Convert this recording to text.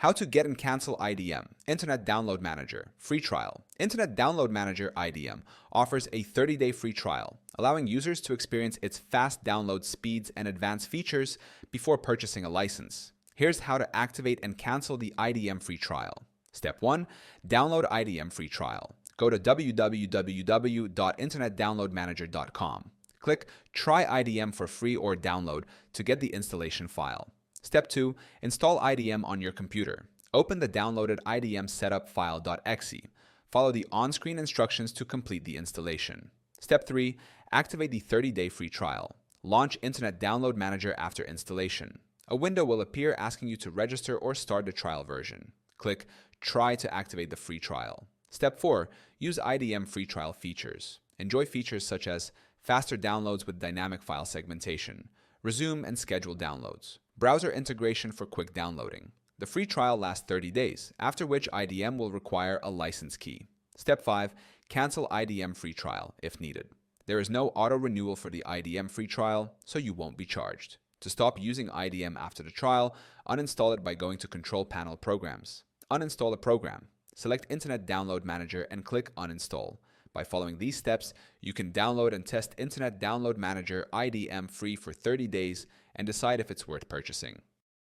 How to get and cancel IDM, Internet Download Manager, free trial. Internet Download Manager IDM offers a 30-day free trial, allowing users to experience its fast download speeds and advanced features before purchasing a license. Here's how to activate and cancel the IDM free trial. Step 1. Download IDM free trial. Go to www.internetdownloadmanager.com. Click Try IDM for free or download to get the installation file. Step 2. Install IDM on your computer. Open the downloaded IDM setup file.exe. Follow the on-screen instructions to complete the installation. Step 3. Activate the 30-day free trial. Launch Internet Download Manager after installation. A window will appear asking you to register or start the trial version. Click Try to activate the free trial. Step 4. Use IDM free trial features. Enjoy features such as faster downloads with dynamic file segmentation, resume and schedule downloads, browser integration for quick downloading. The free trial lasts 30 days, after which IDM will require a license key. Step 5. Cancel IDM free trial if needed. There is no auto-renewal for the IDM free trial, so you won't be charged. To stop using IDM after the trial, uninstall it by going to Control Panel Programs. Uninstall a program. Select Internet Download Manager and click Uninstall. By following these steps, you can download and test Internet Download Manager IDM free for 30 days and decide if it's worth purchasing.